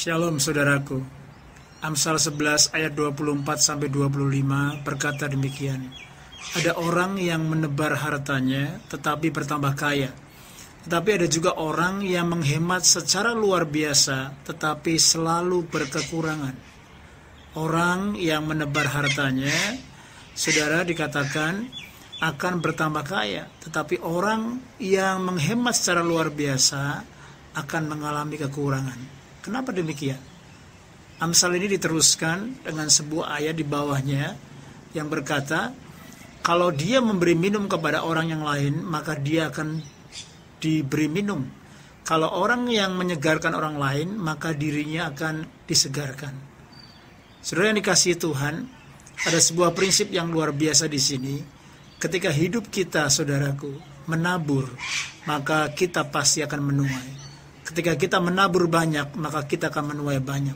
Shalom saudaraku. Amsal 11 ayat 24-25 berkata demikian. Ada orang yang menebar hartanya tetapi bertambah kaya. Tetapi ada juga orang yang menghemat secara luar biasa tetapi selalu berkekurangan. Orang yang menebar hartanya, saudara, dikatakan akan bertambah kaya. Tetapi orang yang menghemat secara luar biasa akan mengalami kekurangan. Kenapa demikian? Amsal ini diteruskan dengan sebuah ayat di bawahnya yang berkata, kalau dia memberi minum kepada orang yang lain, maka dia akan diberi minum. Kalau orang yang menyegarkan orang lain, maka dirinya akan disegarkan. Saudara yang dikasihi Tuhan, ada sebuah prinsip yang luar biasa di sini. Ketika hidup kita, saudaraku, menabur, maka kita pasti akan menuai. Ketika kita menabur banyak, maka kita akan menuai banyak.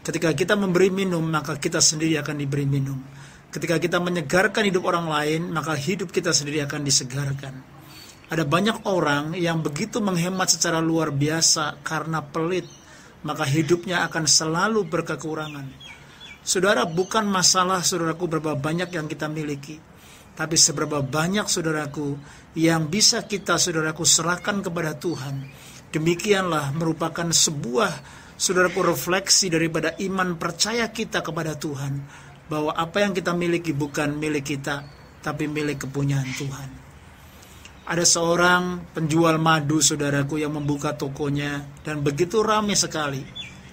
Ketika kita memberi minum, maka kita sendiri akan diberi minum. Ketika kita menyegarkan hidup orang lain, maka hidup kita sendiri akan disegarkan. Ada banyak orang yang begitu menghemat secara luar biasa karena pelit, maka hidupnya akan selalu berkekurangan. Saudara, bukan masalah saudaraku berapa banyak yang kita miliki, tapi seberapa banyak saudaraku yang bisa kita saudaraku serahkan kepada Tuhan. Demikianlah merupakan sebuah saudaraku refleksi daripada iman percaya kita kepada Tuhan, bahwa apa yang kita miliki bukan milik kita, tapi milik kepunyaan Tuhan. Ada seorang penjual madu saudaraku yang membuka tokonya dan begitu ramai sekali.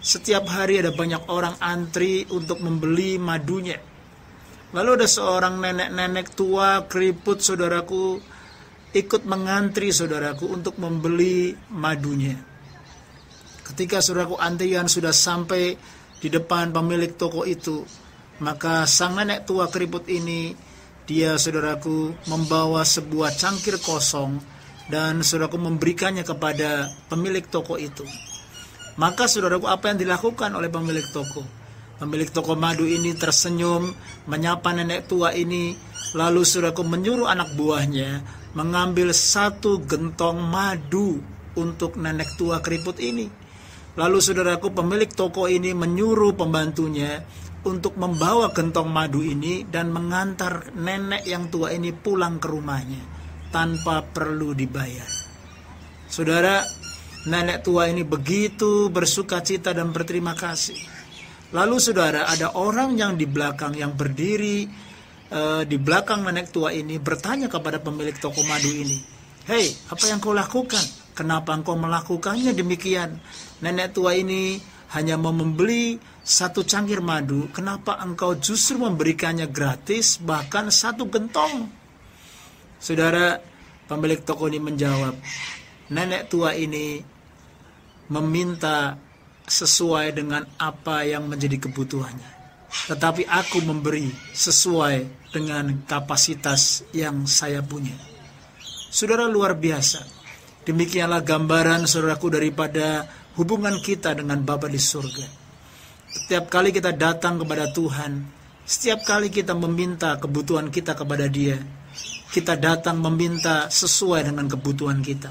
Setiap hari ada banyak orang antri untuk membeli madunya. Lalu ada seorang nenek-nenek tua keriput saudaraku ikut mengantri saudaraku untuk membeli madunya. Ketika saudaraku antrian sudah sampai di depan pemilik toko itu, maka sang nenek tua keriput ini, dia saudaraku membawa sebuah cangkir kosong dan saudaraku memberikannya kepada pemilik toko itu. Maka saudaraku, apa yang dilakukan oleh pemilik toko? Pemilik toko madu ini tersenyum menyapa nenek tua ini, lalu saudaraku menyuruh anak buahnya mengambil satu gentong madu untuk nenek tua keriput ini. Lalu saudaraku, pemilik toko ini menyuruh pembantunya untuk membawa gentong madu ini dan mengantar nenek yang tua ini pulang ke rumahnya tanpa perlu dibayar. Saudara, nenek tua ini begitu bersuka cita dan berterima kasih. Lalu saudara, ada orang yang di belakang yang berdiri di belakang nenek tua ini bertanya kepada pemilik toko madu ini, "Hei, apa yang kau lakukan? Kenapa engkau melakukannya demikian? Nenek tua ini hanya mau membeli satu cangkir madu, kenapa engkau justru memberikannya gratis, bahkan satu gentong?" Saudara, pemilik toko ini menjawab, nenek tua ini meminta sesuai dengan apa yang menjadi kebutuhannya, tetapi aku memberi sesuai dengan kapasitas yang saya punya. Saudara, luar biasa. Demikianlah gambaran saudaraku daripada hubungan kita dengan Bapa di surga. Setiap kali kita datang kepada Tuhan, setiap kali kita meminta kebutuhan kita kepada Dia, kita datang meminta sesuai dengan kebutuhan kita.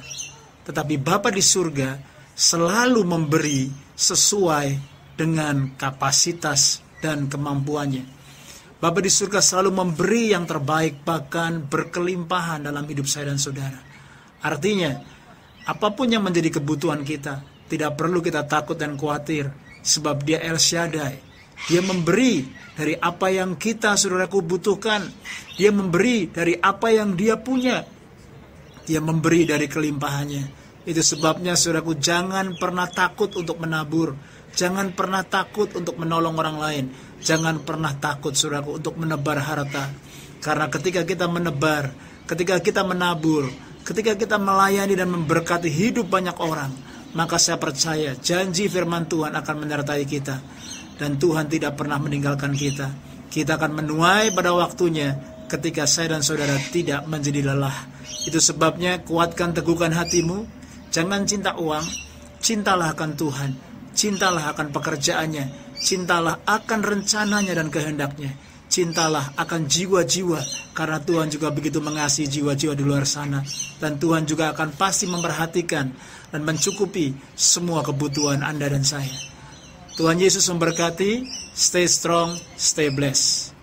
Tetapi Bapa di surga selalu memberi sesuai dengan kapasitas dan kemampuannya. Bapa di surga selalu memberi yang terbaik, bahkan berkelimpahan dalam hidup saya dan saudara. Artinya, apapun yang menjadi kebutuhan kita, tidak perlu kita takut dan khawatir, sebab Dia El Shaddai. Dia memberi dari apa yang kita, saudaraku, butuhkan. Dia memberi dari apa yang Dia punya. Dia memberi dari kelimpahannya. Itu sebabnya, saudaraku, jangan pernah takut untuk menabur. Jangan pernah takut untuk menolong orang lain. Jangan pernah takut, saudaraku, untuk menebar harta. Karena ketika kita menebar, ketika kita menabur, ketika kita melayani dan memberkati hidup banyak orang, maka saya percaya janji firman Tuhan akan menyertai kita. Dan Tuhan tidak pernah meninggalkan kita. Kita akan menuai pada waktunya ketika saya dan saudara tidak menjadi lelah. Itu sebabnya kuatkan, teguhkan hatimu. Jangan cinta uang, cintalah akan Tuhan. Cintalah akan pekerjaannya, cintalah akan rencananya dan kehendaknya, cintalah akan jiwa-jiwa, karena Tuhan juga begitu mengasihi jiwa-jiwa di luar sana. Dan Tuhan juga akan pasti memperhatikan dan mencukupi semua kebutuhan Anda dan saya. Tuhan Yesus memberkati. Stay strong, stay blessed.